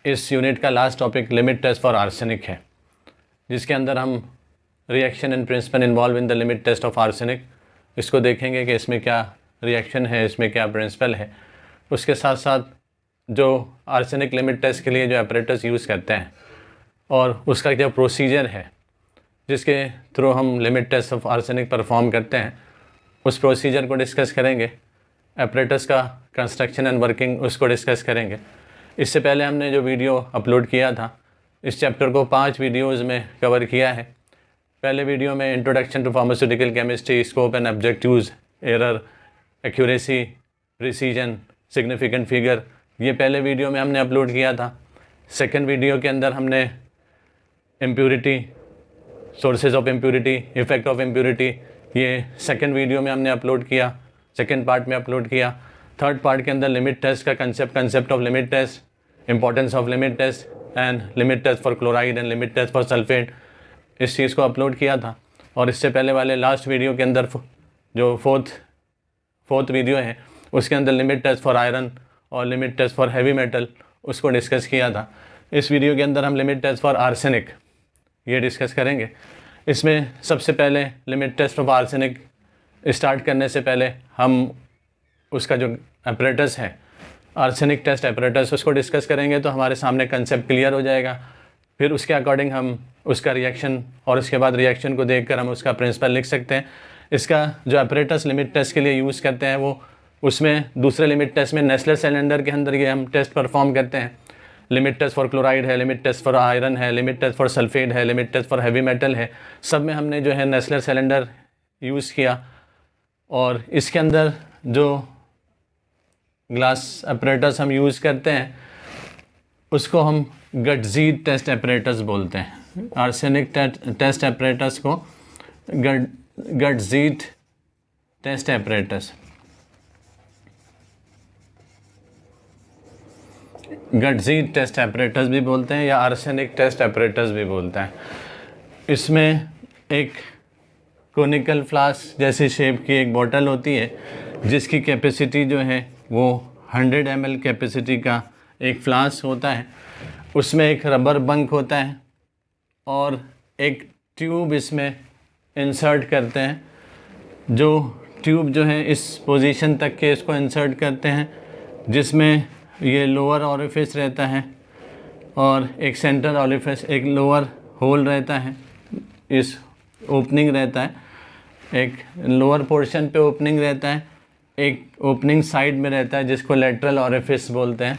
इस यूनिट का last topic limit test for arsenic है, जिसके अंदर हम reaction and principle involve in the limit test of arsenic इसको देखेंगे कि इसमें क्या रिएक्शन है, इसमें क्या प्रिंसिपल है। उसके साथ साथ जो आर्सेनिक लिमिट टेस्ट के लिए जो एपरेटस यूज़ करते हैं और उसका क्या प्रोसीजर है जिसके थ्रू हम limit test of arsenic perform करते हैं, उस प्रोसीजर को डिस्कस करेंगे। एपरेटस का कंस्ट्रक्शन एंड वर्किंग उसको डिस्कस करेंगे। इससे पहले हमने जो वीडियो अपलोड किया था, इस चैप्टर को 5 वीडियोज़ में कवर किया है। पहले वीडियो में introduction to pharmaceutical chemistry, scope and objectives, error, accuracy, precision, significant figure, ये पहले वीडियो में हमने अपलोड किया था। सेकंड वीडियो के अंदर हमने impurity, sources of impurity, effect of impurity, ये सेकंड वीडियो में हमने अपलोड किया, सेकंड पार्ट में अपलोड किया। थर्ड पार्ट के अंदर लिमिट टेस्ट का concept of limit test, importance of limit test and limit test for chloride and limit test for sulphate, इस चीज़ को अपलोड किया था। और इससे पहले वाले लास्ट वीडियो के अंदर जो फोर्थ वीडियो है, उसके अंदर लिमिट टेस्ट फॉर आयरन और limit test for heavy metal उसको डिस्कस किया था। इस वीडियो के अंदर हम लिमिट टेस्ट फॉर आर्सेनिक ये डिस्कस करेंगे। इसमें सबसे पहले limit test of arsenic start करने से पहले हम उसका जो एपरेटस है, आर्सेनिक टेस्ट एपरेटस, उसको डिस्कस करेंगे तो हमारे सामने कंसेप्ट क्लियर हो जाएगा। फिर उसके अकॉर्डिंग हम उसका रिएक्शन और उसके बाद रिएक्शन को देखकर हम उसका प्रिंसिपल लिख सकते हैं। इसका जो एपरेटस लिमिट टेस्ट के लिए यूज़ करते हैं वो उसमें दूसरे लिमिट टेस्ट में नेस्लर सिलेंडर के अंदर ये हम टेस्ट परफॉर्म करते हैं। लिमिट टेस्ट फॉर क्लोराइड है, लिमिट टेस्ट फॉर आयरन है, लिमिट टेस्ट फॉर सल्फेट है, limit test for heavy metal है, सब में हमने जो है नेस्लर सिलेंडर यूज़ किया। और इसके अंदर जो ग्लास एपरेटस हम यूज़ करते हैं उसको हम गटजीट टेस्ट एपरेटस बोलते हैं। आर्सेनिक टेस्ट एपरेटस को गटजीट टेस्ट एपरेटस, गटजीट टेस्ट एपरेटस भी बोलते हैं या आर्सेनिक टेस्ट एपरेटस भी बोलते हैं। इसमें एक कोनिकल फ्लास्क जैसी शेप की एक बोतल होती है जिसकी कैपेसिटी जो है वो 100 ml कैपेसिटी का एक फ्लास्क होता है। उसमें एक रबर बंक होता है और एक ट्यूब इसमें इंसर्ट करते हैं। जो ट्यूब जो है इस पोजीशन तक के इसको इंसर्ट करते हैं जिसमें ये लोअर ऑरिफिस रहता है और एक सेंटर ऑरिफिस, एक लोअर होल रहता है, इस ओपनिंग रहता है, एक लोअर पोर्शन पे ओपनिंग रहता है, एक ओपनिंग साइड में रहता है जिसको लेटरल ऑरिफिस बोलते हैं।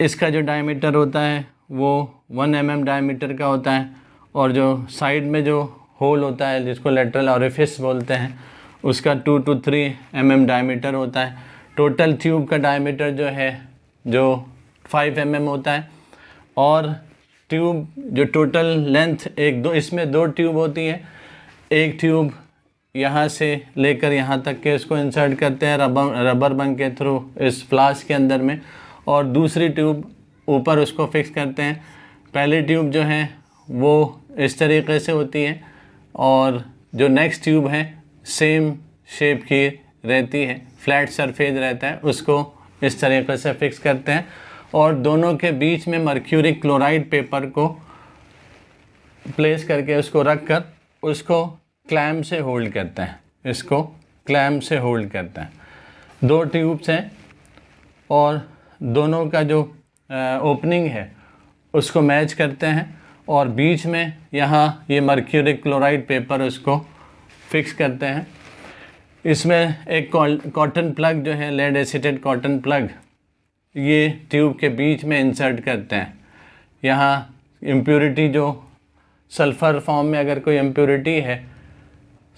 इसका जो डायमीटर होता है वो 1 mm डायमीटर का होता है और जो साइड में जो होल होता है जिसको लेटरल ऑरिफिस बोलते हैं उसका 2 to 3 mm डायमीटर होता है। टोटल ट्यूब का डायमीटर जो 5 mm होता है और ट्यूब जो टोटल लेंथ इसमें 2 ट्यूब होती है। एक ट्यूब यहाँ से लेकर यहाँ तक के इसको इंसर्ट करते हैं रबर बंक के थ्रू इस फ्लास्क के अंदर में, और दूसरी ट्यूब ऊपर उसको फिक्स करते हैं। पहली ट्यूब जो है वो इस तरीके से होती है और जो नेक्स्ट ट्यूब है सेम शेप की रहती है, फ्लैट सरफेस रहता है, उसको इस तरीके से फिक्स करते हैं और दोनों के बीच में मर्क्यूरिक क्लोराइड पेपर को प्लेस करके उसको रख कर उसको क्लैम्प से होल्ड करते हैं। इसको क्लैम्प से होल्ड करते हैं। 2 ट्यूब्स हैं और दोनों का जो ओपनिंग है उसको मैच करते हैं और बीच में यहाँ ये मर्क्यूरिक क्लोराइड पेपर उसको फिक्स करते हैं। इसमें एक कॉटन प्लग जो है, लेड एसिटेट कॉटन प्लग, ये ट्यूब के बीच में इंसर्ट करते हैं। यहाँ इम्प्योरिटी जो सल्फ़र फॉर्म में अगर कोई इम्प्योरिटी है,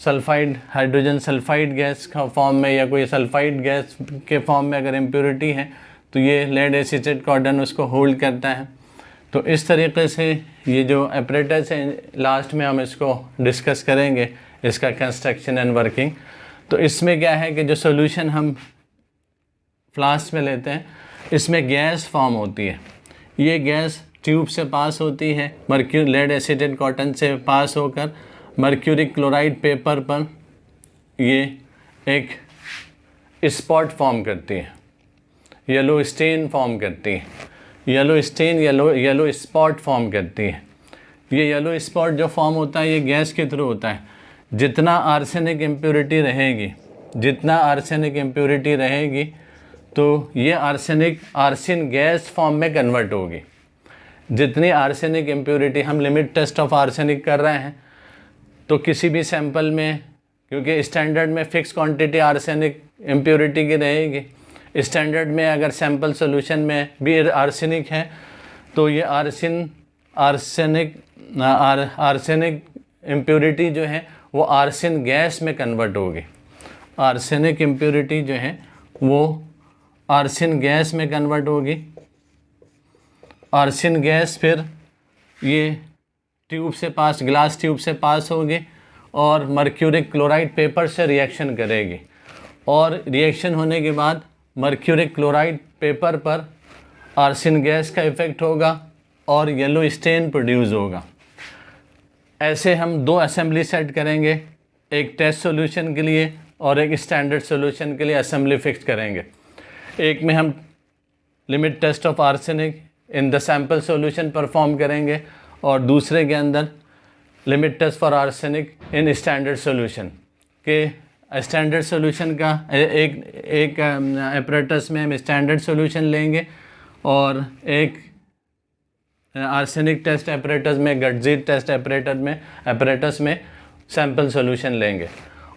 सल्फाइड, हाइड्रोजन सल्फाइड गैस का फॉर्म में या कोई सल्फाइड गैस के फॉर्म में अगर इम्प्योरिटी है तो ये लेड एसिटेट कॉटन उसको होल्ड करता है। तो इस तरीके से ये जो एपरेटस है, लास्ट में हम इसको डिस्कस करेंगे, इसका कंस्ट्रक्शन एंड वर्किंग। तो इसमें क्या है कि जो सॉल्यूशन हम फ्लास्क में लेते हैं इसमें गैस फॉर्म होती है। ये गैस ट्यूब से पास होती है, लेड एसिटेट कॉटन से पास होकर मर्क्यूरिक क्लोराइड पेपर पर ये एक स्पॉट फॉर्म करती है, येलो स्टेन फॉर्म करती है। Yellow stain, yellow spot form करती है। ये येलो स्पॉट जो फॉर्म होता है ये गैस के थ्रू होता है। जितना आर्सेनिक इम्प्योरिटी रहेगी तो ये आर्सिन गैस फॉर्म में कन्वर्ट होगी। जितनी आर्सेनिक इम्प्योरिटी, हम लिमिट टेस्ट ऑफ आर्सेनिक कर रहे हैं तो किसी भी सैंपल में, क्योंकि स्टैंडर्ड में फिक्स क्वांटिटी आर्सेनिक इम्प्योरिटी की रहेगी, स्टैंडर्ड में अगर सैंपल सॉल्यूशन में भी आर्सेनिक है तो ये आर्सेनिक इम्प्योरिटी जो है वो आर्सिन गैस में कन्वर्ट होगी। आर्सेनिक इम्प्योरिटी जो है वो आर्सिन गैस में कन्वर्ट होगी। आर्सिन गैस फिर ये ग्लास ट्यूब से पास होगी और मर्क्यूरिक क्लोराइड पेपर से रिएक्शन करेगी, और रिएक्शन होने के बाद मर्क्यूरिक क्लोराइड पेपर पर आर्सिन गैस का इफ़ेक्ट होगा और येलो स्टेन प्रोड्यूस होगा। ऐसे हम 2 असेंबली सेट करेंगे, एक टेस्ट सॉल्यूशन के लिए और एक स्टैंडर्ड सॉल्यूशन के लिए असेंबली फिक्स करेंगे। एक में हम limit test of arsenic in the sample solution perform करेंगे और दूसरे के अंदर limit test for arsenic in standard solution के। स्टैंडर्ड सॉल्यूशन का एक एपरेटस में हम स्टैंडर्ड सॉल्यूशन लेंगे और एक आर्सेनिक टेस्ट एपरेटस में, गटजीट टेस्ट एपरेटस में सैंपल सॉल्यूशन लेंगे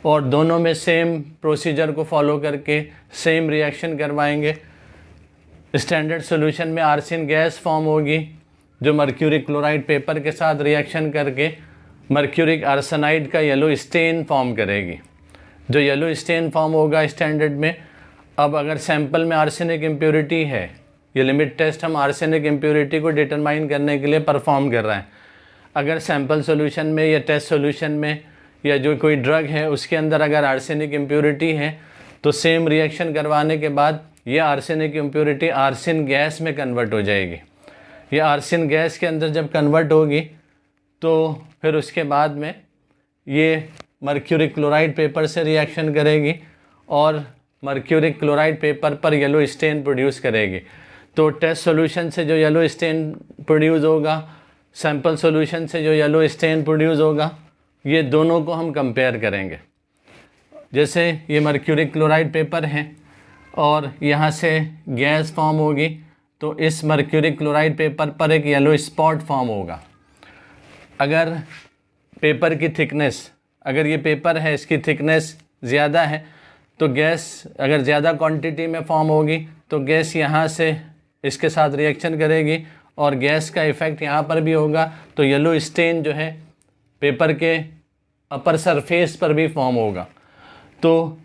और दोनों में सेम प्रोसीजर को फॉलो करके सेम रिएक्शन करवाएंगे। स्टैंडर्ड सॉल्यूशन में आर्सिन गैस फॉर्म होगी जो मर्क्यूरिक क्लोराइड पेपर के साथ रिएक्शन करके मर्क्यूरिक आर्सेनाइड का येलो स्टेन फॉर्म करेगी। जो येलो स्टेन फॉर्म होगा स्टैंडर्ड में, अब अगर सैंपल में आर्सेनिक इम्प्योरिटी है, ये लिमिट टेस्ट हम आर्सेनिक इम्प्योरिटी को डिटरमाइन करने के लिए परफॉर्म कर रहे हैं। अगर सैंपल सॉल्यूशन में या टेस्ट सॉल्यूशन में या जो कोई ड्रग है उसके अंदर अगर आर्सेनिक इम्प्योरिटी है तो सेम रिएक्शन करवाने के बाद ये आर्सेनिक इम्प्योरिटी आर्सिन गैस में कन्वर्ट हो जाएगी। ये आर्सिन गैस के अंदर जब कन्वर्ट होगी तो फिर उसके बाद में ये मर्क्यूरिक क्लोराइड पेपर से रिएक्शन करेगी और मर्क्यूरिक क्लोराइड पेपर पर येलो स्टेन प्रोड्यूस करेगी। तो टेस्ट सॉल्यूशन से जो येलो स्टेन प्रोड्यूस होगा, सैंपल सॉल्यूशन से जो येलो स्टेन प्रोड्यूस होगा, ये दोनों को हम कंपेयर करेंगे। जैसे ये मर्क्यूरिक क्लोराइड पेपर है और यहाँ से गैस फॉर्म होगी तो इस मर्क्यूरिक क्लोराइड पेपर पर एक येलो स्पॉट फॉर्म होगा। अगर पेपर की थिकनेस, अगर ये पेपर है इसकी थिकनेस ज़्यादा है तो गैस अगर ज़्यादा क्वांटिटी में फॉर्म होगी तो गैस यहाँ से इसके साथ रिएक्शन करेगी और गैस का इफ़ेक्ट यहाँ पर भी होगा, तो येलो स्टेन जो है पेपर के अपर सरफेस पर भी फॉर्म होगा। तो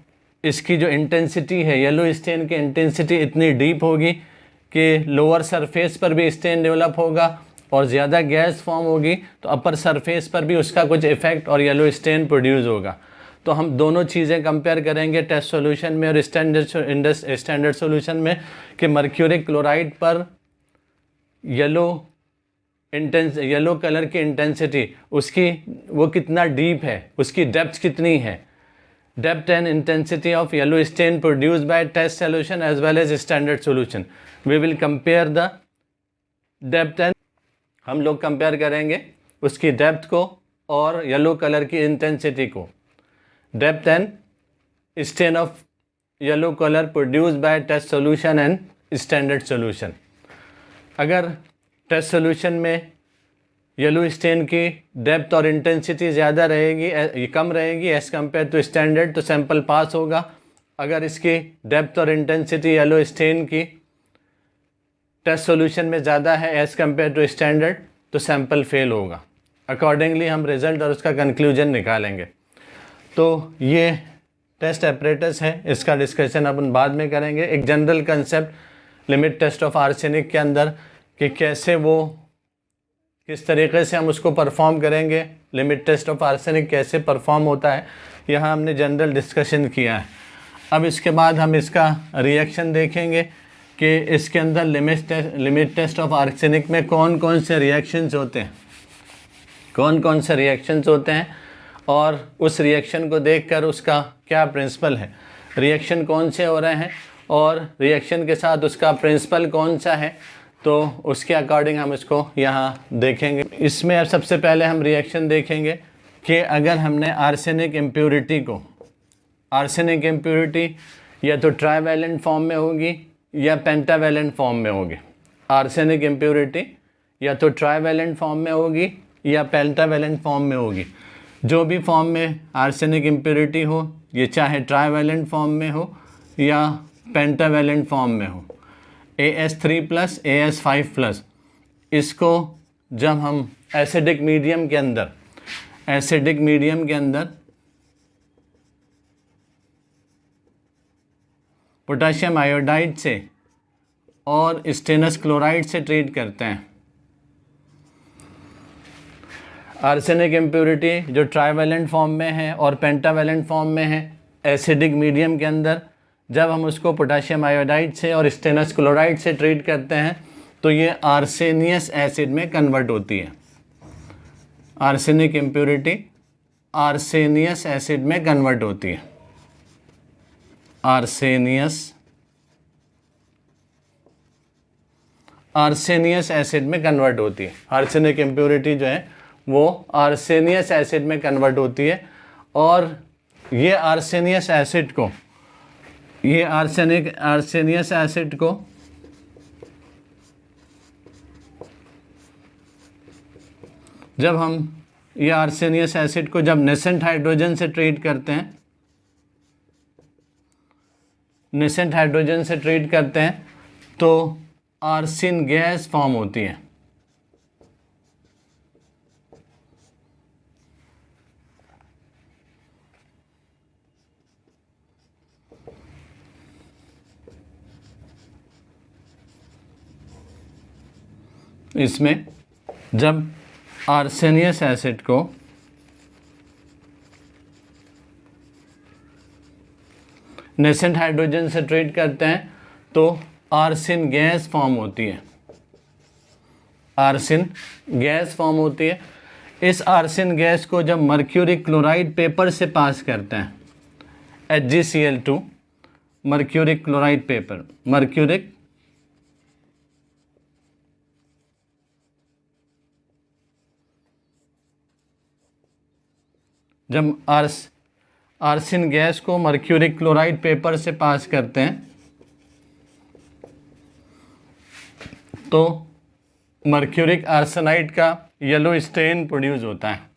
इसकी जो इंटेंसिटी है, येलो स्टेन की इंटेंसिटी इतनी डीप होगी कि लोअर सरफेस पर भी स्टेन डेवलप होगा और ज़्यादा गैस फॉर्म होगी तो अपर सरफेस पर भी उसका कुछ इफ़ेक्ट और येलो स्टेन प्रोड्यूस होगा। तो हम दोनों चीज़ें कंपेयर करेंगे टेस्ट सॉल्यूशन में और स्टैंडर्ड सॉल्यूशन में कि मर्क्यूरिक क्लोराइड पर येलो कलर की इंटेंसिटी उसकी वो कितना डीप है, उसकी डेप्थ कितनी है, depth and intensity of yellow stain produced by test solution as well as standard solution. We will compare the depth and, हम लोग कंपेयर करेंगे उसकी डेप्थ को और येलो कलर की इंटेंसिटी को। Depth and stain of yellow colour produced by test solution and standard solution. अगर test solution में येलो स्टेन की डेप्थ और इंटेंसिटी ज़्यादा रहेगी, कम रहेगी एज़ कम्पेयर टू स्टैंडर्ड, तो सैंपल पास होगा। अगर इसकी डेप्थ और इंटेंसिटी येलो स्टेन की टेस्ट सॉल्यूशन में ज़्यादा है एज़ कम्पेयर टू स्टैंडर्ड तो सैंपल फेल होगा। अकॉर्डिंगली हम रिज़ल्ट और उसका कंक्लूजन निकालेंगे। तो ये टेस्ट एपरेटस है, इसका डिस्कशन अपन बाद में करेंगे। एक general concept limit test of arsenic के अंदर कि कैसे वो, किस तरीके से हम उसको परफॉर्म करेंगे, लिमिट टेस्ट ऑफ आर्सेनिक कैसे परफॉर्म होता है, यहाँ हमने जनरल डिस्कशन किया है। अब इसके बाद हम इसका रिएक्शन देखेंगे कि इसके अंदर लिमिट टेस्ट ऑफ आर्सेनिक में कौन कौन से रिएक्शंस होते हैं और उस रिएक्शन को देखकर उसका क्या प्रिंसिपल है, रिएक्शन कौन से हो रहे हैं और रिएक्शन के साथ उसका प्रिंसिपल कौन सा है, तो उसके अकॉर्डिंग हम इसको यहाँ देखेंगे। इसमें अब सबसे पहले हम रिएक्शन देखेंगे कि अगर हमने आर्सेनिक इम्प्योरिटी को, आर्सेनिक इम्प्योरिटी या तो ट्राइवैलेंट फॉर्म में होगी या पेंटावैलेंट फॉर्म में होगी। आर्सेनिक इम्प्योरिटी या तो ट्राइवैलेंट फॉर्म में होगी या पेंटावैलेंट फॉर्म में होगी। जो भी फॉर्म में आर्सेनिक इम्प्योरिटी हो, ये चाहे ट्राइवैलेंट फॉर्म में हो या पेंटावैलेंट फॉर्म में हो, AS3+, AS5+, इसको जब हम एसिडिक मीडियम के अंदर, एसिडिक मीडियम के अंदर पोटेशियम आयोडाइड से और स्टेनस क्लोराइड से ट्रीट करते हैं, आर्सेनिक इम्प्योरिटी जो ट्राइवैलेंट फॉर्म में है और पेंटावैलेंट फॉर्म में है, एसिडिक मीडियम के अंदर जब हम उसको पोटेशियम आयोडाइड से और स्टेनस क्लोराइड से ट्रीट करते हैं तो ये आर्सेनियस एसिड में कन्वर्ट होती है। आर्सेनिक इम्प्योरिटी आर्सेनियस एसिड में कन्वर्ट होती है। आर्सेनियस एसिड में कन्वर्ट होती है। आर्सेनिक इम्प्योरिटी जो है वो आर्सेनियस एसिड में कन्वर्ट होती है और ये आर्सेनियस एसिड को, ये आर्सेनियस एसिड को जब हम ये आर्सेनियस एसिड को जब नेसेंट हाइड्रोजन से ट्रीट करते हैं, नेसेंट हाइड्रोजन से ट्रीट करते हैं तो आर्सिन गैस फॉर्म होती है। इसमें जब आर्सेनियस एसिड को नेसेंट हाइड्रोजन से ट्रीट करते हैं तो आर्सिन गैस फॉर्म होती है। आर्सिन गैस फॉर्म होती है। इस आर्सिन गैस को जब मर्क्यूरिक क्लोराइड पेपर से पास करते हैं, HgCl2, mercuric chloride paper, mercuric जब आर्सिन गैस को मर्क्यूरिक क्लोराइड पेपर से पास करते हैं तो मर्क्यूरिक आर्सेनाइड का येलो स्टेन प्रोड्यूस होता है।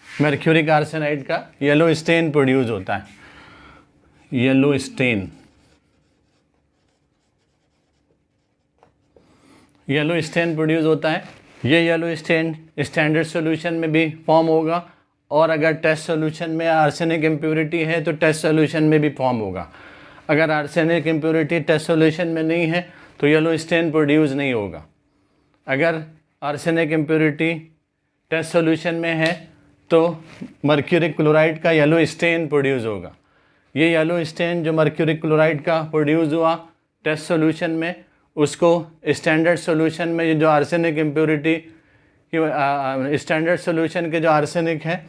मर्क्यूरिक आर्सेनाइड का येलो स्टेन प्रोड्यूस होता है। Yellow stain, yellow stain produce होता है। ये येलो स्टेन स्टैंडर्ड सॉल्यूशन में भी फॉर्म होगा और अगर टेस्ट सॉल्यूशन में आर्सेनिक इम्प्योरिटी है तो टेस्ट सॉल्यूशन में भी फॉर्म होगा। अगर आर्सेनिक इम्प्योरिटी टेस्ट सॉल्यूशन में नहीं है तो येलो स्टेन प्रोड्यूस नहीं होगा। अगर आर्सेनिक इम्प्योरिटी टेस्ट सॉल्यूशन में है तो मर्क्यूरिक क्लोराइड का येलो स्टेन प्रोड्यूस होगा। ये येलो स्टेन जो मर्क्यूरिक क्लोराइड का प्रोड्यूस हुआ टेस्ट सॉल्यूशन में, उसको स्टैंडर्ड सॉल्यूशन में ये जो आर्सेनिक इम्प्योरिटी की स्टैंडर्ड सॉल्यूशन के जो आर्सेनिक है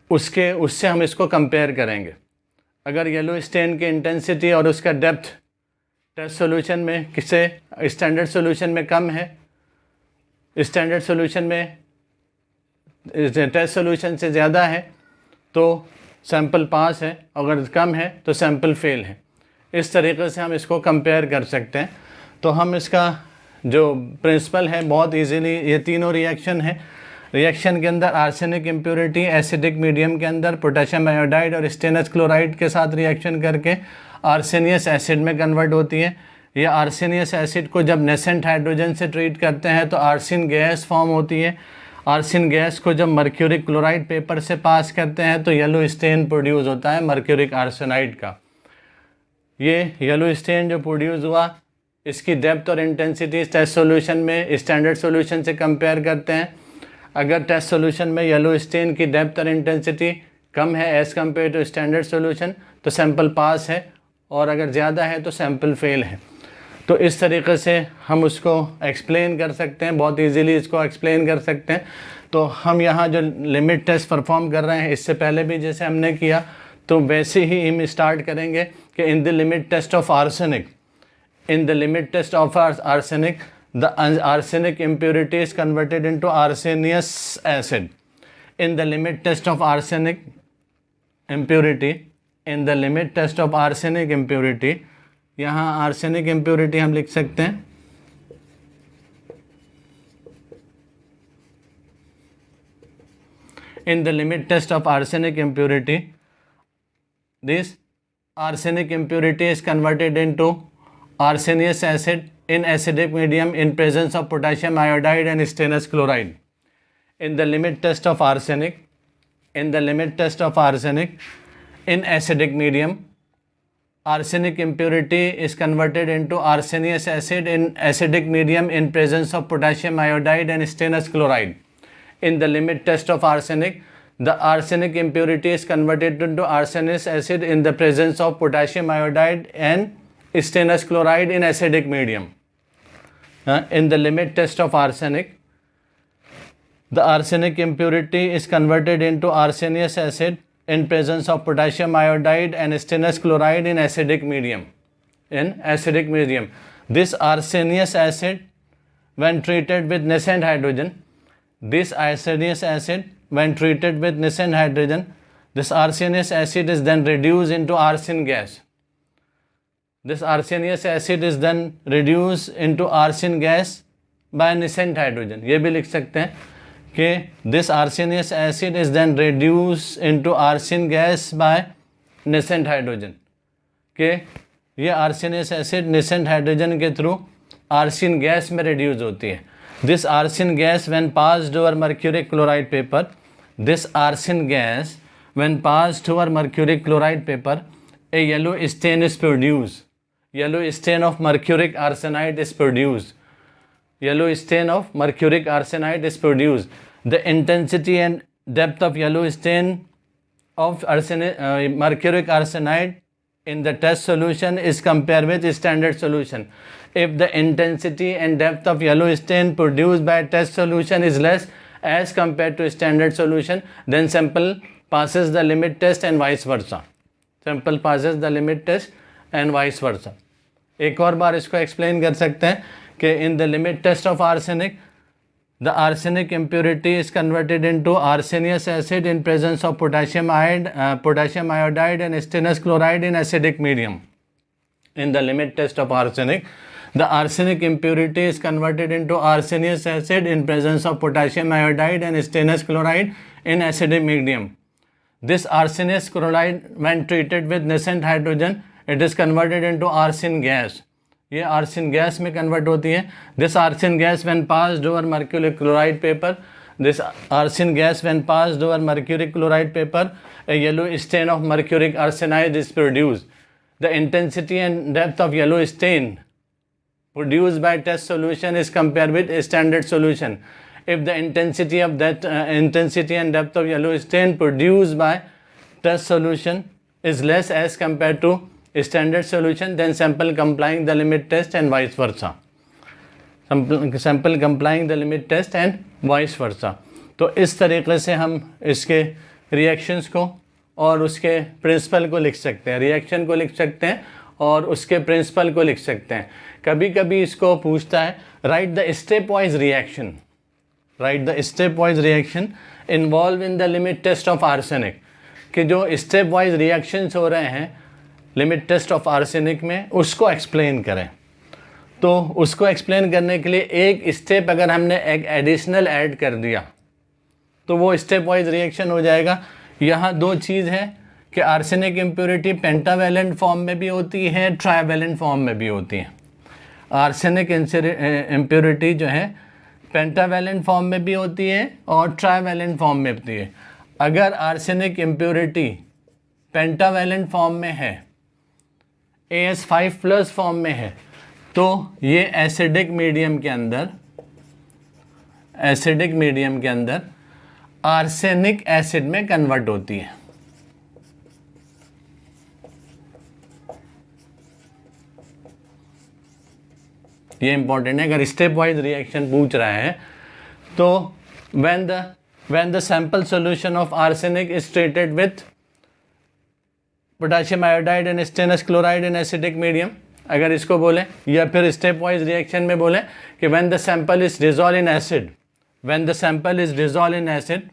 उससे हम इसको कंपेयर करेंगे। अगर येलो स्टेन की इंटेंसिटी और उसका डेप्थ टेस्ट सॉल्यूशन में किसे स्टैंडर्ड सॉल्यूशन में कम है, स्टैंडर्ड सॉल्यूशन में टेस्ट सॉल्यूशन से ज़्यादा है तो सैंपल पास है, अगर कम है तो सैंपल फेल है। इस तरीके से हम इसको कंपेयर कर सकते हैं। तो हम इसका जो प्रिंसिपल है बहुत इजीली, ये तीनों रिएक्शन है। रिएक्शन के अंदर आर्सेनिक इम्प्योरिटी एसिडिक मीडियम के अंदर पोटेशियम आयोडाइड और स्टेनस क्लोराइड के साथ रिएक्शन करके आर्सेनियस एसिड में कन्वर्ट होती है। ये आर्सेनियस एसिड को जब नेसेंट हाइड्रोजन से ट्रीट करते हैं तो आर्सिन गैस फॉर्म होती है। आर्सिन गैस को जब मर्क्यूरिक क्लोराइड पेपर से पास करते हैं तो येलो स्टेन प्रोड्यूस होता है मर्क्यूरिक आर्सेनाइड का। ये येलो स्टेन जो प्रोड्यूस हुआ इसकी डेप्थ और इंटेंसिटी टेस्ट सॉल्यूशन में स्टैंडर्ड सॉल्यूशन से कंपेयर करते हैं। अगर टेस्ट सॉल्यूशन में येलो स्टेन की डेप्थ और इंटेंसिटी कम है as compare to standard solution तो सैंपल पास है, और अगर ज़्यादा है तो सैंपल फेल है। तो इस तरीके से हम उसको एक्सप्लेन कर सकते हैं, बहुत इजीली इसको एक्सप्लेन कर सकते हैं। तो हम यहाँ जो लिमिट टेस्ट परफॉर्म कर रहे हैं, इससे पहले भी जैसे हमने किया तो वैसे ही हम स्टार्ट करेंगे कि in the limit test of arsenic, in the limit test of arsenic, the arsenic impurity is converted into arsenious acid. In the limit test of arsenic impurity, in the limit test of arsenic impurity, यहाँ arsenic impurity हम लिख सकते हैं in the limit test of arsenic impurity, this arsenic impurity is converted into arsenious acid in acidic medium in presence of potassium iodide and stannous chloride. In the limit test of arsenic, in the limit test of arsenic in acidic medium, arsenic impurity is converted into arsenious acid in acidic medium in presence of potassium iodide and stannous chloride. In the limit test of arsenic, the arsenic impurity is converted into arsenious acid in the presence of potassium iodide and stannous chloride in acidic medium. In the limit test of arsenic, the arsenic impurity is converted into arsenious acid in presence of potassium iodide and stannous chloride in acidic medium. In acidic medium, this arsenious acid, when treated with nascent hydrogen, this arsenious acid, when treated with nascent hydrogen, this arsenious acid is then reduced into arsine gas. This arsenious acid is then reduced into arsine gas by nascent hydrogen. ये भी लिख सकते हैं कि this arsenious acid is then reduced into arsine gas by nascent hydrogen. कि ये arsenious acid nascent hydrogen के through arsine gas में reduce होती है. This arsine gas when passed over mercuric chloride paper, this arsine gas when passed over mercuric chloride paper, a yellow stain is produced. Yellow stain of mercuric arsenide is produced. Yellow stain of mercuric arsenide is produced. The intensity and depth of yellow stain of mercuric arsenide in the test solution is compared with standard solution. If the intensity and depth of yellow stain produced by test solution is less as compared to standard solution, then sample passes the limit test and vice versa. Sample passes the limit test and vice versa. एक और बार इसको explain कर सकते हैं कि in the limit test of arsenic, the arsenic impurity is converted into arsenious acid in presence of potassium iodide and stannous chloride in acidic medium. In the limit test of arsenic, the arsenic impurity is converted into arsenious acid in presence of potassium iodide and stannous chloride in acidic medium. This arsenious chloride, when treated with nascent hydrogen, it is converted into arsine gas. ये arsine gas में convert होती है. This arsine gas when passed over mercury chloride paper, this arsine gas when passed over mercury chloride paper, a yellow stain of mercuric arsenide is produced. The intensity and depth of yellow stain produced by test solution is compared with a standard solution. If the intensity of that intensity and depth of yellow stain produced by test solution is less as compared to a standard solution, then sample complying the limit test and vice versa. Sample complying the limit test and vice versa. तो इस तरीके से हम इसके reactions को और उसके principal को लिख सकते हैं. रिएक्शन को लिख सकते हैं और उसके प्रिंसिपल को लिख सकते हैं. कभी कभी इसको पूछता है write the step wise reaction, write the step wise reaction involve in the limit test of arsenic, कि जो स्टेप वाइज रिएक्शंस हो रहे हैं लिमिट टेस्ट ऑफ आर्सेनिक में उसको एक्सप्लेन करें. तो उसको एक्सप्लेन करने के लिए एक स्टेप अगर हमने एक एडिशनल ऐड कर दिया तो वो स्टेप वाइज रिएक्शन हो जाएगा. यहाँ दो चीज़ है कि आर्सेनिक इम्प्योरिटी पेंटावेलेंट फॉर्म में भी होती है, ट्राइवेलेंट फॉर्म में भी होती है. आर्सेनिक इम्प्योरिटी जो है पेंटावेलेंट फॉर्म में भी होती है और ट्राइवेलेंट फॉर्म में होती है. अगर आर्सेनिक इम्प्योरिटी पेंटावेलेंट फॉर्म में है, AS5+ फॉर्म में है, तो ये एसिडिक मीडियम के अंदर आर्सेनिक एसिड में कन्वर्ट होती है. ये इंपॉर्टेंट है. अगर स्टेप वाइज रिएक्शन पूछ रहा है तो when the when the sample solution of arsenic is treated with potassium iodide and stannous chloride in acidic medium, अगर इसको बोले, या फिर स्टेप वाइज रिएक्शन में बोले कि when the sample is dissolve in acid, when the sample is dissolve in acid,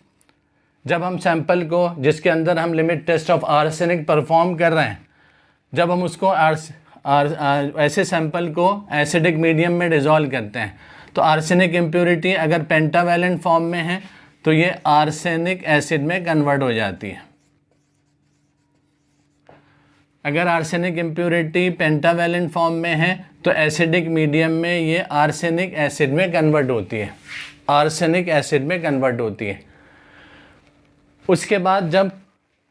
जब हम सैंपल को जिसके अंदर हम limit test of arsenic perform कर रहे हैं, जब हम उसको ऐसे सैंपल को एसिडिक मीडियम में डिजॉल्व करते हैं, तो आर्सेनिक इम्प्योरिटी अगर पेंटावैलेंट फॉर्म में है तो ये आर्सेनिक एसिड में कन्वर्ट हो जाती है। अगर आर्सेनिक इम्प्योरिटी पेंटावैलेंट फॉर्म में है तो एसिडिक मीडियम में ये आर्सेनिक एसिड में कन्वर्ट होती है, आर्सेनिक एसिड में कन्वर्ट होती है। उसके बाद जब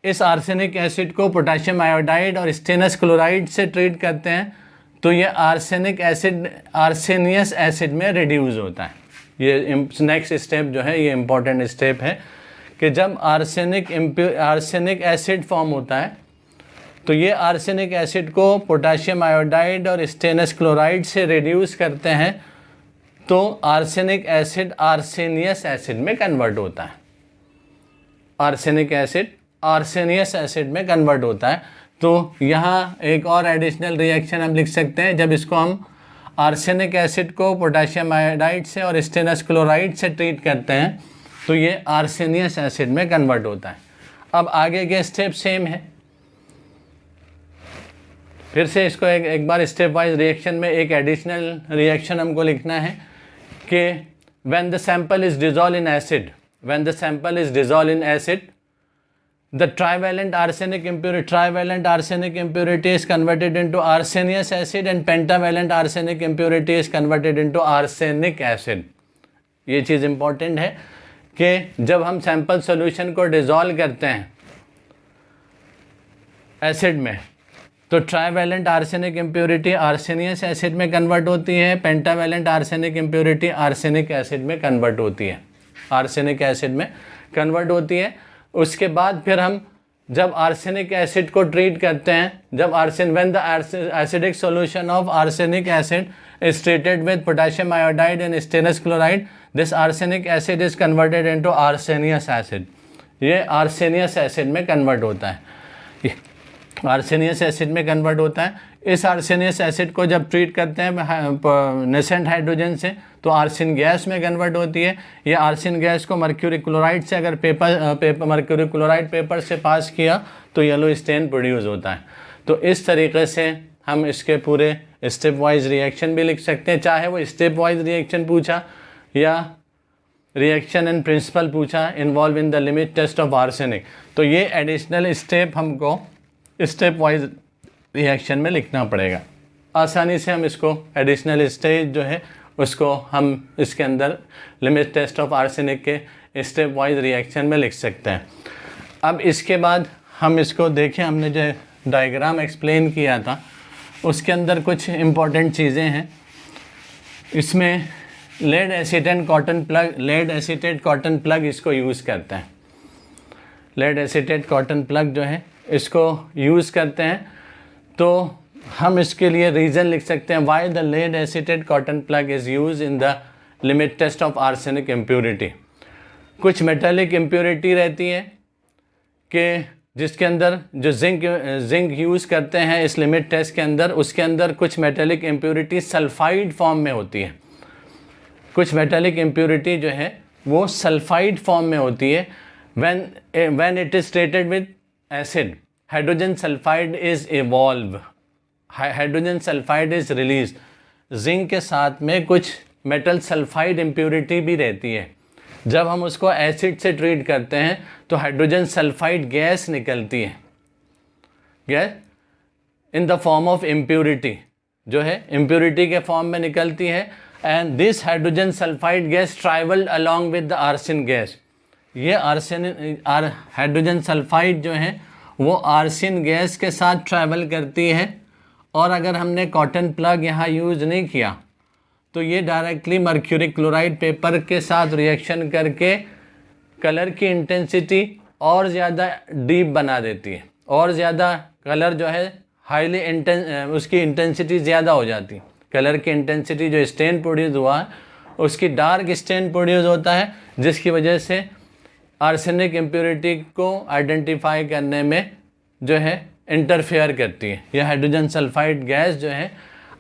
इस आर्सेनिक एसिड को पोटेशियम आयोडाइड और स्टेनस क्लोराइड से ट्रीट करते हैं तो ये आर्सेनिक एसिड आर्सेनियस एसिड में रिड्यूस होता है। ये नेक्स्ट स्टेप जो है ये इम्पॉर्टेंट स्टेप है कि जब आर्सेनिक एसिड फॉर्म होता है तो ये आर्सेनिक एसिड को पोटेशियम आयोडाइड और स्टेनस क्लोराइड से रिड्यूस करते हैं तो आर्सेनिक एसिड आर्सेनियस एसिड में कन्वर्ट होता है, आर्सेनिक एसिड आर्सेनियस एसिड में कन्वर्ट होता है। तो यहाँ एक और एडिशनल रिएक्शन हम लिख सकते हैं, जब इसको हम आर्सेनिक एसिड को पोटेशियम आयोडाइड से और स्टेनस क्लोराइड से ट्रीट करते हैं तो ये आर्सेनियस एसिड में कन्वर्ट होता है। अब आगे के स्टेप सेम है, फिर से इसको एक बार स्टेप वाइज रिएक्शन में एक एडिशनल रिएक्शन हमको लिखना है कि when the sample is dissolve in acid, when the sample is dissolve in acid, the trivalent arsenic impurity is converted into arsenious acid and pentavalent arsenic impurity is converted into arsenic acid। ये चीज़ important है कि जब हम sample solution को dissolve करते हैं acid में तो ट्राइवैलेंट आर्सेनिक इम्प्योरिटी आर्सेनियस एसिड में कन्वर्ट होती है, pentavalent arsenic impurity arsenic acid में कन्वर्ट होती है, आर्सेनिक एसिड में कन्वर्ट होती है। उसके बाद फिर हम जब आर्सेनिक एसिड को ट्रीट करते हैं, जब when the acidic solution of arsenic acid is treated with potassium iodide and stannous chloride, this arsenic acid is converted into arsenious acid. ये आर्सेनियस एसिड में कन्वर्ट होता है, आर्सेनियस एसिड में कन्वर्ट होता है। इस आर्सेनियस एसिड को जब ट्रीट करते हैं नेसेंट हाइड्रोजन से तो आर्सिन गैस में कन्वर्ट होती है। ये आर्सिन गैस को मर्क्यूरी क्लोराइड से अगर मर्क्यूरी क्लोराइड पेपर से पास किया तो येलो स्टेन प्रोड्यूस होता है। तो इस तरीके से हम इसके पूरे स्टेप वाइज रिएक्शन भी लिख सकते हैं, चाहे वो स्टेप वाइज रिएक्शन पूछा या रिएक्शन एंड प्रिंसिपल पूछा involve in the limit test of arsenic. तो ये एडिशनल स्टेप हमको स्टेप वाइज रिएक्शन में लिखना पड़ेगा। आसानी से हम इसको एडिशनल स्टेज जो है उसको हम इसके अंदर लिमिट टेस्ट ऑफ आर्सेनिक के स्टेप वाइज रिएक्शन में लिख सकते हैं। अब इसके बाद हम इसको देखें, हमने जो डायग्राम एक्सप्लेन किया था उसके अंदर कुछ इम्पॉर्टेंट चीज़ें हैं। इसमें लेड एसीटेट कॉटन प्लग इसको यूज़ करते हैं। लेड एसीटेट कॉटन प्लग जो है इसको यूज़ करते हैं, तो हम इसके लिए रीज़न लिख सकते हैं why the lead acetate cotton plug is use in the limit test of arsenic impurity. कुछ मेटालिक इम्प्योरिटी रहती है कि जिसके अंदर जो जिंक यूज़ करते हैं इस लिमिट टेस्ट के अंदर, उसके अंदर कुछ मेटालिक इम्प्योरिटी सल्फाइड फॉर्म में होती है। कुछ मेटालिक इम्प्योरिटी जो है वो सल्फाइड फॉर्म में होती है। When it is treated with acid, hydrogen sulphide is evolve, hydrogen sulphide is release. Zinc के साथ में कुछ मेटल सल्फाइड इम्प्योरिटी भी रहती है। जब हम उसको एसिड से ट्रीट करते हैं तो हाइड्रोजन सल्फाइड गैस निकलती है, gas in the form of impurity, जो है इम्प्योरिटी के फॉर्म में निकलती है। And this hydrogen sulphide gas travelled along with the arsine gas. ये हाइड्रोजन सल्फाइड जो है वो आर्सिन गैस के साथ ट्रैवल करती है, और अगर हमने कॉटन प्लग यहाँ यूज़ नहीं किया तो ये डायरेक्टली मर्क्यूरी क्लोराइड पेपर के साथ रिएक्शन करके कलर की इंटेंसिटी और ज़्यादा डीप बना देती है, और ज़्यादा कलर जो है हाईली उसकी इंटेंसिटी ज़्यादा हो जाती है। कलर की इंटेंसिटी जो स्टेन प्रोड्यूस हुआ है उसकी डार्क स्टेन प्रोड्यूस होता है, जिसकी वजह से आर्सेनिक इम्प्योरिटी को आइडेंटिफाई करने में जो है इंटरफेयर करती है। यह हाइड्रोजन सल्फाइड गैस जो है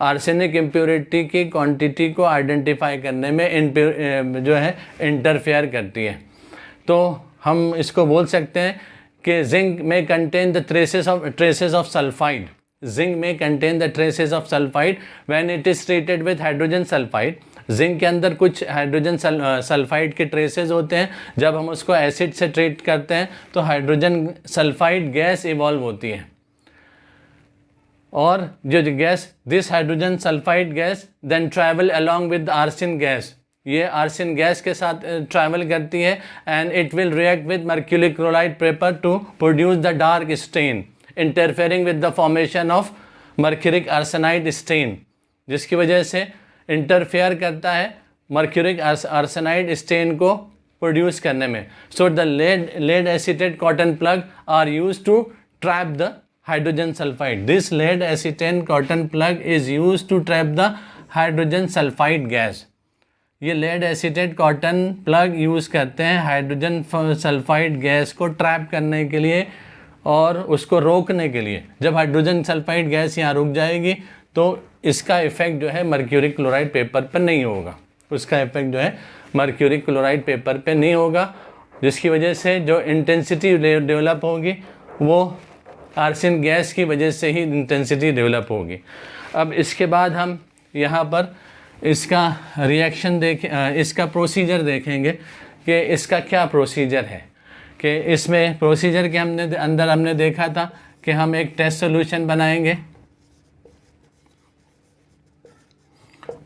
आर्सेनिक इम्प्योरिटी की क्वांटिटी को आइडेंटिफाई करने में जो है इंटरफेयर करती है। तो हम इसको बोल सकते हैं कि जिंक में contain the traces of sulphide, zinc में contain the traces of sulphide when it is treated with hydrogen sulphide. Zinc के अंदर कुछ हाइड्रोजन सल्फाइड के ट्रेसेस होते हैं। जब हम उसको एसिड से ट्रीट करते हैं तो हाइड्रोजन सल्फाइड गैस इवॉल्व होती है। और जो gas, this hydrogen sulphide gas then travel along with arsine gas, ये आर्सिन गैस के साथ ट्रैवल करती है and it will react with mercury chloride paper to produce the dark stain, interfering with the formation of mercuric arsenide stain, जिसकी वजह से interfere करता है मर्क्यूरिक आर्सेनाइड स्टेन को प्रोड्यूस करने में। So the lead acetate cotton plug are use to trap the hydrogen sulphide. This lead acetate cotton plug is use to trap the hydrogen sulphide gas. ये lead acetate cotton plug use करते हैं hydrogen sulphide gas को trap करने के लिए और उसको रोकने के लिए। जब हाइड्रोजन सल्फाइड गैस यहाँ रुक जाएगी तो इसका इफेक्ट जो है मर्क्यूरी क्लोराइड पेपर पर नहीं होगा, उसका इफेक्ट जो है मर्क्यूरी क्लोराइड पेपर पे नहीं होगा, जिसकी वजह से जो इंटेंसिटी डेवलप होगी वो आर्सिन गैस की वजह से ही इंटेंसिटी डेवलप होगी। अब इसके बाद हम यहाँ पर इसका रिएक्शन इसका प्रोसीजर देखेंगे कि इसका क्या प्रोसीजर है। कि इसमें प्रोसीजर के अंदर हमने देखा था कि हम एक टेस्ट सॉल्यूशन बनाएंगे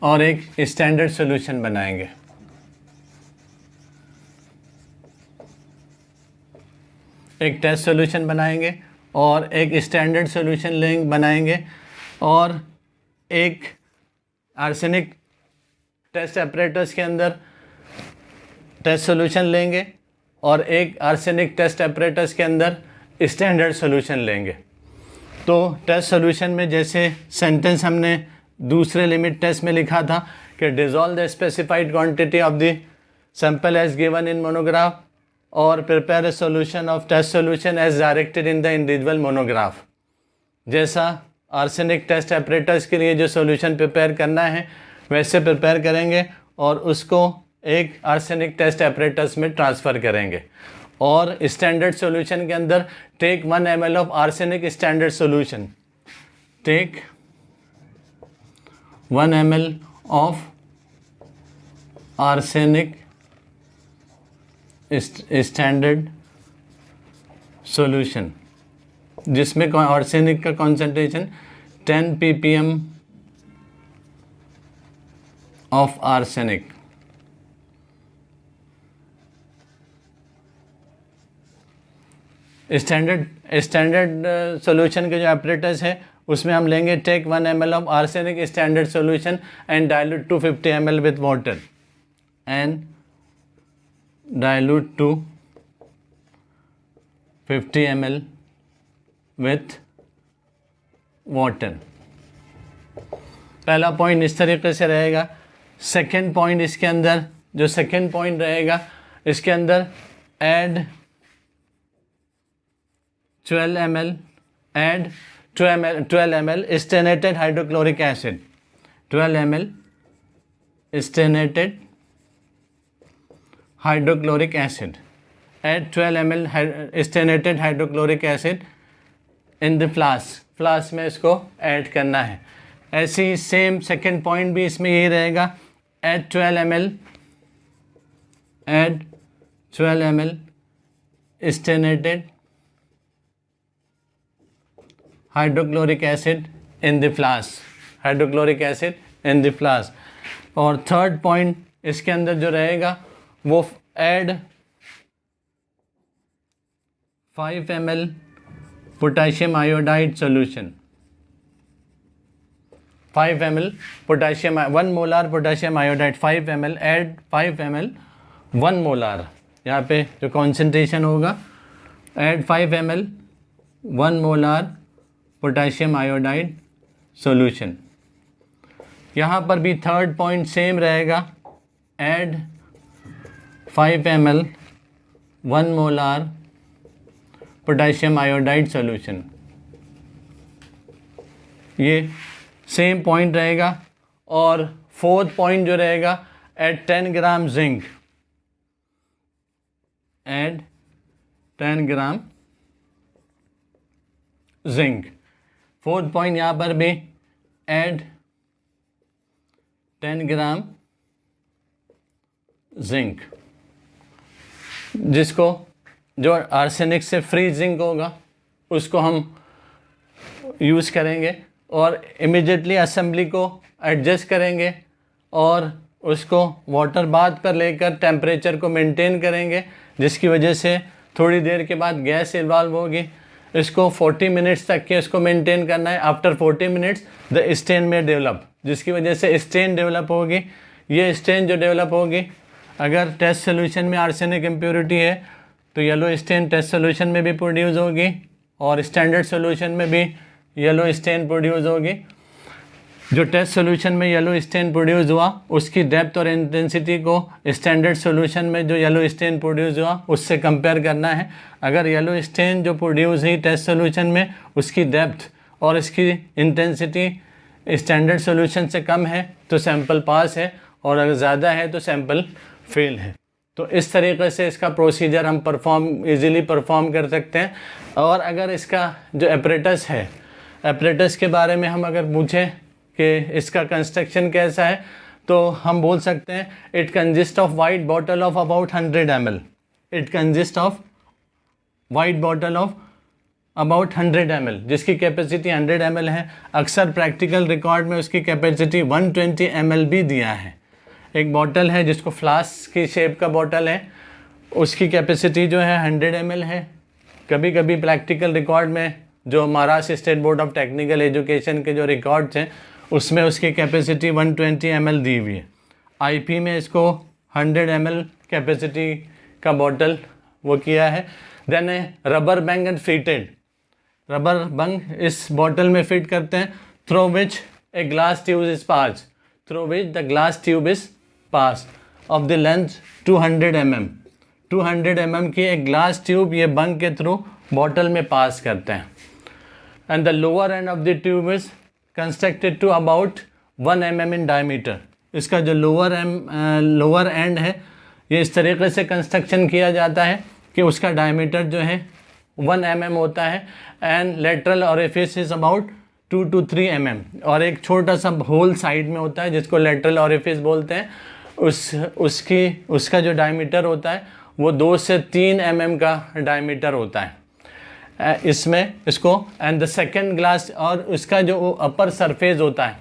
और एक स्टैंडर्ड सॉल्यूशन बनाएंगे। एक टेस्ट सॉल्यूशन बनाएंगे और एक स्टैंडर्ड सॉल्यूशन बनाएंगे और एक आर्सेनिक टेस्ट एपरेटस के अंदर टेस्ट सॉल्यूशन लेंगे और एक आर्सेनिक टेस्ट एपरेटस के अंदर स्टैंडर्ड सॉल्यूशन लेंगे। तो टेस्ट सॉल्यूशन में जैसे सेंटेंस हमने दूसरे लिमिट टेस्ट में लिखा था कि dissolve the specified quantity of the sample as given in monograph और prepare a solution of test solution as directed in the individual monograph. जैसा आर्सेनिक टेस्ट एपरेटस के लिए जो सॉल्यूशन प्रिपेयर करना है वैसे प्रिपेयर करेंगे और उसको एक आर्सेनिक टेस्ट एपरेटस में ट्रांसफ़र करेंगे। और स्टैंडर्ड सॉल्यूशन के अंदर take 1 ml of arsenic standard solution, take 1 ml of arsenic standard solution, जिसमें आर्सेनिक का concentration 10 ppm of arsenic. Standard solution के जो एपरेटस है उसमें हम लेंगे take 1 ml of arsenic standard solution and dilute to 50 ml with water and dilute to 50 ml with water. पहला point इस तरीके से रहेगा। सेकेंड पॉइंट इसके अंदर जो सेकेंड पॉइंट रहेगा इसके अंदर add 12 ml stannated hydrochloric acid, 12 ml stannated hydrochloric acid, add 12 ml stannated hydrochloric acid in the flask में इसको ऐड करना है। ऐसे ही सेम सेकेंड पॉइंट भी इसमें यही रहेगा, add 12 ml stannated hydrochloric acid in the flask, hydrochloric acid in the flask. और थर्ड पॉइंट इसके अंदर जो रहेगा वो add 5 ml potassium iodide solution, 5 ml potassium 1 molar potassium iodide, 5 ml add 5 ml 1 molar, यहाँ पे जो कॉन्सेंट्रेशन होगा add 5 ml 1 molar potassium iodide solution. यहाँ पर भी थर्ड पॉइंट सेम रहेगा, add 5 ml 1 molar potassium iodide solution. ये सेम पॉइंट रहेगा। और फोर्थ पॉइंट जो रहेगा at 10 gram zinc, add 10 gram zinc. Fourth point यहाँ पर भी एड 10 ग्राम जिंक, जिसको जो आर्सेनिक से फ्री जिंक होगा उसको हम यूज़ करेंगे और इमिडिएटली असेंबली को एडजस्ट करेंगे और उसको वाटर बाथ पर लेकर टेम्परेचर को मेंटेन करेंगे, जिसकी वजह से थोड़ी देर के बाद गैस इन्वॉल्व होगी। इसको 40 मिनट्स तक के इसको मेंटेन करना है। आफ्टर 40 मिनट्स द स्टेन में डेवलप, जिसकी वजह से स्टेन डेवलप होगी। ये स्टेन जो डेवलप होगी, अगर टेस्ट सोल्यूशन में आर्सेनिक इम्प्योरिटी है तो येलो स्टेन टेस्ट सोल्यूशन में भी प्रोड्यूस होगी और स्टैंडर्ड सोल्यूशन में भी येलो स्टेन प्रोड्यूस होगी। जो टेस्ट सोल्यूशन में येलो स्टेन प्रोड्यूस हुआ उसकी डेप्थ और इंटेंसिटी को स्टैंडर्ड सोल्यूशन में जो येलो स्टेन प्रोड्यूस हुआ उससे कंपेयर करना है। अगर येलो स्टेन जो प्रोड्यूस हुई टेस्ट सोल्यूशन में उसकी डेप्थ और इसकी इंटेंसिटी स्टैंडर्ड सोल्यूशन से कम है तो सैंपल पास है, और अगर ज़्यादा है तो सैंपल फेल है। तो इस तरीके से इसका प्रोसीजर हम ईज़िली परफॉर्म कर सकते हैं। और अगर इसका जो एपरेटस है, एपरेटस के बारे में हम अगर पूछें कि इसका कंस्ट्रक्शन कैसा है, तो हम बोल सकते हैं it consist of white bottle of about 100 ml। It consist of white bottle of about 100 ml, जिसकी कैपेसिटी 100 ml है। अक्सर प्रैक्टिकल रिकॉर्ड में उसकी कैपेसिटी 120 ml भी दिया है। एक बॉटल है जिसको फ्लास्क की शेप का बॉटल है, उसकी कैपेसिटी जो है 100 ml है। कभी कभी प्रैक्टिकल रिकॉर्ड में जो Maharashtra state board of technical education के जो रिकॉर्ड्स हैं उसमें उसकी कैपेसिटी 120 ml दी हुई है। आईपी में इसको 100 ml कैपेसिटी का बॉटल वो किया है। Then rubber bung and fitted, rubber bung इस बॉटल में फिट करते हैं, through which a glass tube is pass, through which the glass tube is pass of the length 200 mm। 200 mm की एक ग्लास ट्यूब ये बंग के थ्रू बॉटल में pass करते हैं। And the lower end of the tube is constructed to about 1 mm in diameter. इसका जो lower and है ये इस तरीके से कंस्ट्रक्शन किया जाता है कि उसका डायमीटर जो है 1 mm होता है and lateral orifice is about 2 to 3 mm, और एक छोटा सा होल साइड में होता है जिसको लेटरल ऑरिफिस बोलते हैं। उसका जो डायमीटर होता है वो 2 से 3 mm का डायमीटर होता है इसमें इसको। एंड द सेकेंड ग्लास, और उसका जो अपर सरफेस होता है,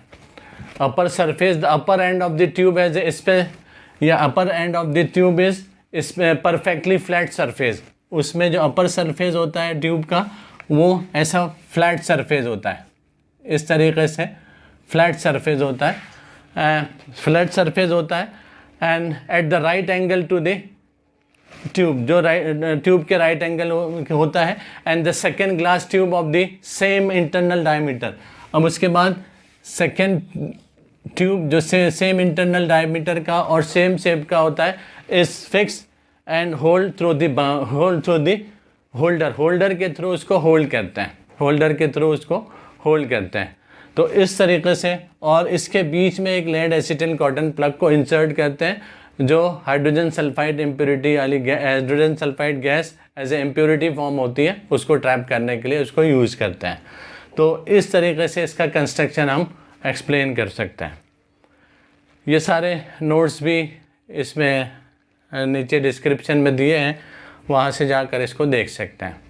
upper surface, the upper end of the tube as इस पे, या upper end of the tube is इसमें परफेक्टली फ्लैट सरफेस। उसमें जो अपर सरफेस होता है ट्यूब का वो ऐसा फ्लैट सरफेस होता है, इस तरीके से फ्लैट सरफेस होता है, फ्लैट सरफेस होता है। And at the right angle to the tube, जो ट्यूब के राइट एंगल होता है। And the second glass tube of the same internal diameter. अब उसके बाद सेकेंड ट्यूब जो सेम इंटरनल डायमीटर का और सेम शेप का होता है is fix and hold through the holder के थ्रू उसको होल्ड करते हैं, होल्डर के थ्रू उसको होल्ड करते हैं। तो इस तरीके से, और इसके बीच में एक लेड एसिटिल कॉटन प्लग को इंसर्ट करते हैं जो हाइड्रोजन सल्फाइड इम्प्योरिटी वाली hydrogen sulphide gas as a impurity form होती है उसको ट्रैप करने के लिए उसको यूज़ करते हैं। तो इस तरीके से इसका कंस्ट्रक्शन हम एक्सप्लेन कर सकते हैं। ये सारे नोट्स भी इसमें नीचे डिस्क्रिप्शन में दिए हैं, वहाँ से जाकर इसको देख सकते हैं।